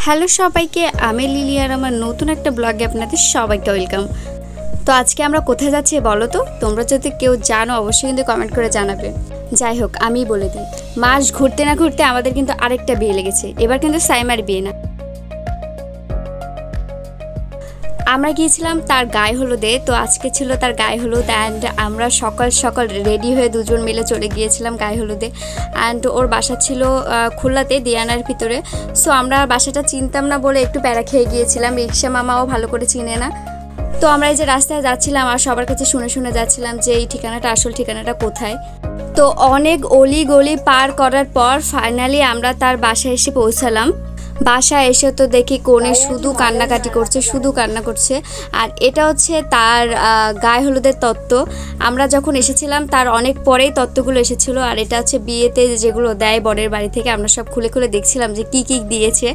Hello সবাইকে, আমি lily আর আমার নতুন একটা ব্লগে আপনাদের সবাইকে ওয়েলকাম। তো আজকে আমরা কোথায় যাচ্ছি বলো তো? তোমরা যদি কেউ জানো অবশ্যই কিন্তু কমেন্ট করে জানাবে। যাই হোক, আমি বলে দিই, মাস ঘুরতে না ঘুরতে আমাদের কিন্তু আরেকটা বিয়ে লেগেছে। এবার কিন্তু সাইমার বিয়ে না, আমরা গিয়েছিলাম তার গায়ে হলুদে। তো আজকে ছিল তার গায়ে হলুদ অ্যান্ড আমরা সকাল সকাল রেডি হয়ে দুজন মিলে চলে গিয়েছিলাম গায়ে হলুদে। অ্যান্ড ওর বাসা ছিল খুলনাতে, দিয়ানার ভিতরে। সো আমরা বাসাটা চিনতাম না বলে একটু প্যারা খেয়ে গিয়েছিলাম, রিক্সা মামাও ভালো করে চিনে না। তো আমরা এই যে রাস্তায় যাচ্ছিলাম আর সবার কাছে শুনে শুনে যাচ্ছিলাম যে এই ঠিকানাটা, আসল ঠিকানাটা কোথায়। তো অনেক অলি গলি পার করার পর ফাইনালি আমরা তার বাসায় এসে পৌঁছালাম। বাসায় এসে তো দেখি কোণে শুধু কান্নাকাটি করছে, শুধু কান্না করছে। আর এটা হচ্ছে তার গায়ে হলুদের তত্ত্ব। আমরা যখন এসেছিলাম তার অনেক পরেই তত্ত্বগুলো এসেছিলো। আর এটা হচ্ছে বিয়েতে যেগুলো দেয় বরের বাড়ি থেকে, আমরা সব খুলে খুলে দেখছিলাম যে কি কি দিয়েছে।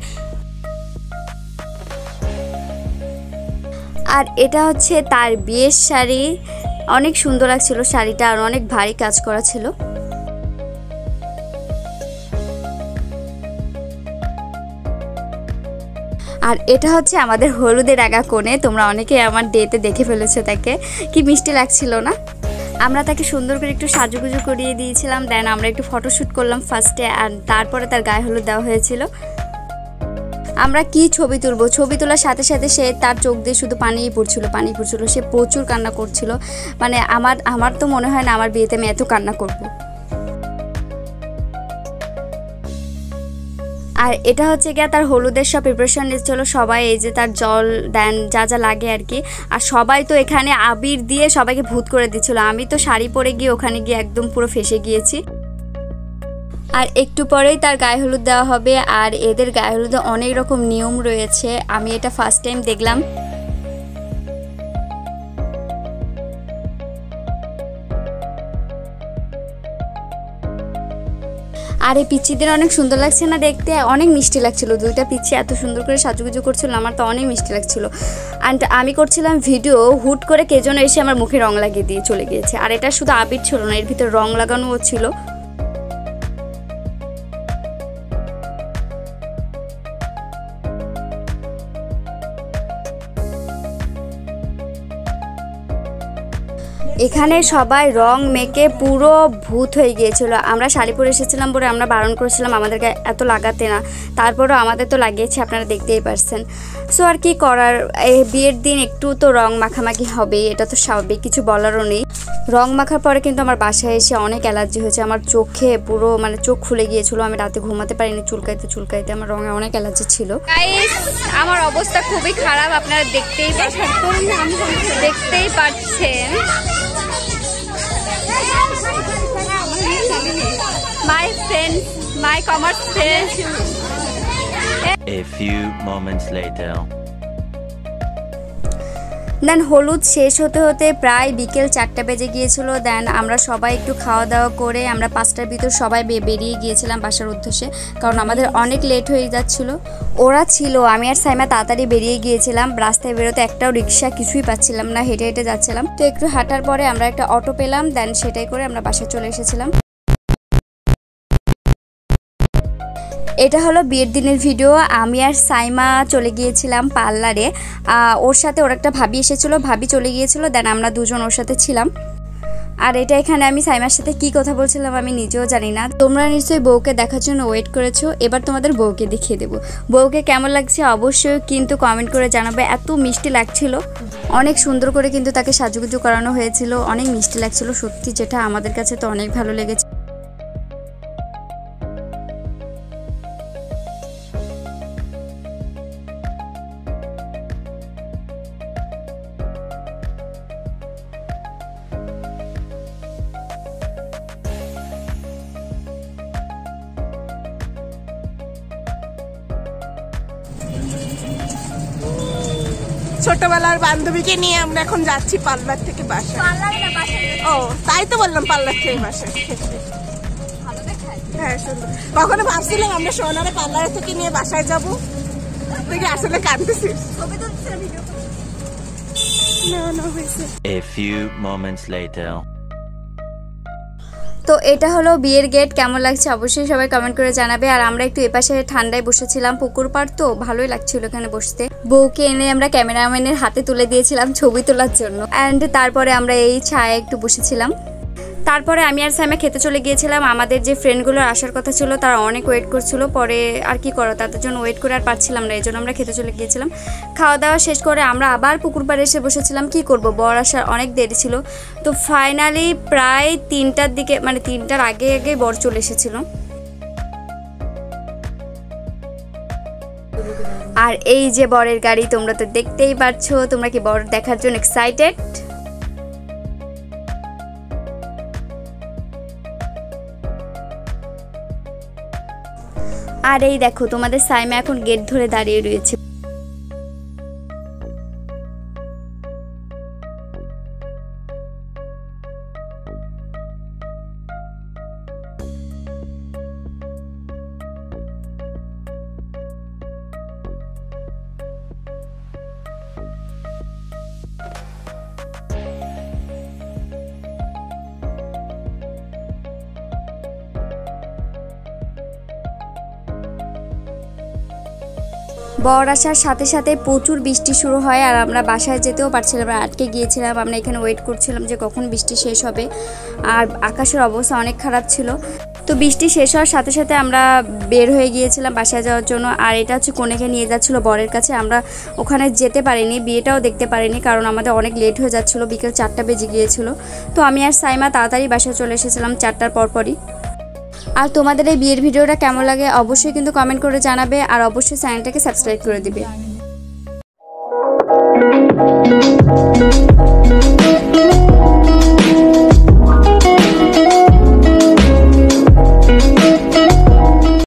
আর এটা হচ্ছে তার বিয়ের শাড়ি, অনেক সুন্দর লাগছিল শাড়িটা, আর অনেক ভারী কাজ করা ছিল। আর এটা হচ্ছে আমাদের হলুদের আগা কোণে। তোমরা অনেকে আমার ডেতে দেখে ফেলেছো তাকে, কি মিষ্টি লাগছিল না? আমরা তাকে সুন্দর করে একটু সাজুগুজু করিয়ে দিয়েছিলাম, দেন আমরা একটু ফটোশ্যুট করলাম ফার্স্টে, আর তারপরে তার গায়ে হলুদ দেওয়া হয়েছিল। আমরা কি ছবি তুলবো, ছবি তোলার সাথে সাথে সে তার চোখ দিয়ে শুধু পানিই পড়ছিল, সে প্রচুর কান্না করছিল। মানে আমার তো মনে হয় না আমার বিয়েতে আমি এত কান্না করবো। আর এটা হচ্ছে গিয়ে তার হলুদের সব প্রিপারেশন নিচ্ছিল সবাই, এই যে তার জল দেন যা যা লাগে আর কি। আর সবাই তো এখানে আবির দিয়ে সবাইকে ভূত করে দিচ্ছিল। আমি তো শাড়ি পরে গিয়ে ওখানে গিয়ে একদম পুরো ফেসে গিয়েছি। আর একটু পরেই তার গায়ে হলুদ দেওয়া হবে। আর এদের গায়ে হলুদে অনেক রকম নিয়ম রয়েছে, আমি এটা ফার্স্ট টাইম দেখলাম। আর এই পিচ্চিদের অনেক সুন্দর লাগছে না দেখতে, অনেক মিষ্টি লাগছিল। দুইটা পিচ্চি এত সুন্দর করে সাজুগুজু করছিল, আমার তো অনেক মিষ্টি লাগছিল। অ্যান্ড আমি করছিলাম ভিডিও, হুট করে কে যেন এসে আমার মুখে রং লাগিয়ে দিয়ে চলে গিয়েছে। আর এটা শুধু আবির ছিল না, এর ভিতরে রং লাগানোও ছিল। এখানে সবাই রং মেখে পুরো ভূত হয়ে গিয়েছিল। আমরা শাড়ি পরে এসেছিলাম বলে আমরা বারণ করেছিলাম আমাদেরকে এত লাগাতে না, তারপরেও আমাদের তো লাগিয়েছে, আপনারা দেখতেই পারছেন। সো আর কি করার, বিয়ের দিন একটু তো রং মাখামাখি হবে, এটা তো স্বাভাবিক, কিছু বলারও নেই। রং মাখার পরে কিন্তু আমার বাসায় এসে অনেক অ্যালার্জি হয়েছে, আমার চোখে পুরো মানে চোখ খুলে গিয়েছিল, আমি রাতে ঘুমাতে পারিনি, চুলকাইতে আমার রঙে অনেক অ্যালার্জি ছিল। আমার অবস্থা খুবই খারাপ, আপনারা দেখতেই পাচ্ছেন। My friend, my commerce friend. A few moments later. দেন হলুদ শেষ হতে হতে প্রায় বিকেল 4টা বেজে গিয়েছিল। দেন আমরা সবাই একটু খাওয়া দাওয়া করে আমরা 5টার ভিতর সবাই বেরিয়ে গিয়েছিলাম বাসার উদ্দেশ্যে, কারণ আমাদের অনেক লেট হয়ে যাচ্ছিল। ওরা ছিল, আমি আর সাইমা তাড়াতাড়ি বেরিয়ে গিয়েছিলাম। রাস্তায় বেরোতে একটাও রিক্সা কিছুই পাচ্ছিলাম না, হেঁটে হেঁটে যাচ্ছিলাম। তো একটু হাঁটার পরে আমরা একটা অটো পেলাম, দেন সেটাই করে আমরা বাসায় চলে এসেছিলাম। এটা হলো বিয়ের দিনের ভিডিও। আমি আর সাইমা চলে গিয়েছিলাম পার্লারে, ওর সাথে ওর একটা ভাবি এসেছিলো, ভাবি চলে গিয়েছিলো, দেন আমরা দুজন ওর সাথে ছিলাম। আর এটা এখানে আমি সাইমার সাথে কি কথা বলছিলাম আমি নিজেও জানি না। তোমরা নিশ্চয়ই বউকে দেখার জন্য ওয়েট করেছো, এবার তোমাদের বউকে দেখিয়ে দেবো। বউকে কেমন লাগছে অবশ্যই কিন্তু কমেন্ট করে জানাবে। এত মিষ্টি লাগছিল, অনেক সুন্দর করে কিন্তু তাকে সাজুগুজু করানো হয়েছিল, অনেক মিষ্টি লাগছিল সত্যি, যেটা আমাদের কাছে তো অনেক ভালো লেগেছে। ছোটবেলার বান্ধবীকে নিয়ে আমরা এখন যাচ্ছি পার্লার থেকে বাসায়। ও তাই তো বললাম, পার্লার থেকে বাসায়। হ্যাঁ সুন্দর। কখনো ভাবছিলাম আমরা সোনারে পার্লার থেকে নিয়ে বাসায় যাবো, তুই আসলে কাঁদতেছিস। A few moments later. তো এটা হলো বিয়ের গেট। কেমন লাগছে অবশ্যই সবাই কমেন্ট করে জানাবে। আর আমরা একটু এপাশে ঠান্ডায় বসেছিলাম, পুকুর পাড় তো ভালোই লাগছিল এখানে বসতে। বউকে এনে আমরা ক্যামেরাম্যানের হাতে তুলে দিয়েছিলাম ছবি তোলার জন্য। অ্যান্ড তারপরে আমরা এই ছায়ায় একটু বসেছিলাম। তারপরে আমি আর সাইমা খেতে চলে গিয়েছিলাম। আমাদের যে ফ্রেন্ডগুলোর আসার কথা ছিল তারা অনেক ওয়েট করছিল, পরে আর কি করো, তাদের জন্য ওয়েট করে আর পারছিলাম না, এই জন্য আমরা খেতে চলে গিয়েছিলাম। খাওয়া দাওয়া শেষ করে আমরা আবার পুকুর পাড়ে এসে বসেছিলাম। কি করব, বর আসার অনেক দেরি ছিল। তো ফাইনালি প্রায় 3টার দিকে, মানে 3টার আগে আগে বর চলে এসেছিল। আর এই যে বরের গাড়ি, তোমরা তো দেখতেই পাচ্ছো। তোমরা কি বর দেখার জন্য এক্সাইটেড? আর এই দেখো তোমাদের সাইমা এখন গেট ধরে দাঁড়িয়ে রয়েছে। বর আসার সাথে সাথে প্রচুর বৃষ্টি শুরু হয়, আর আমরা বাসায় যেতেও পারছিলাম না, আটকে গিয়েছিলাম। আমরা এখানে ওয়েট করছিলাম যে কখন বৃষ্টি শেষ হবে। আর আকাশের অবস্থা অনেক খারাপ ছিল। তো বৃষ্টি শেষ হওয়ার সাথে সাথে আমরা বের হয়ে গিয়েছিলাম বাসায় যাওয়ার জন্য। আর এটা হচ্ছে কনেকে নিয়ে যাচ্ছিল বরের কাছে। আমরা ওখানে যেতে পারিনি, বিয়েটাও দেখতে পারিনি, কারণ আমাদের অনেক লেট হয়ে যাচ্ছিলো, বিকেল 4টা বেজে গিয়েছিল। তো আমি আর সাইমা তাড়াতাড়ি বাসায় চলে এসেছিলাম 4টার পরপরই। আর তোমাদের এই বিয়ের ভিডিওটা কেমন লাগে অবশ্যই কিন্তু কমেন্ট করে জানাবে। আর অবশ্যই চ্যানেলটাকে সাবস্ক্রাইব করে দিবে।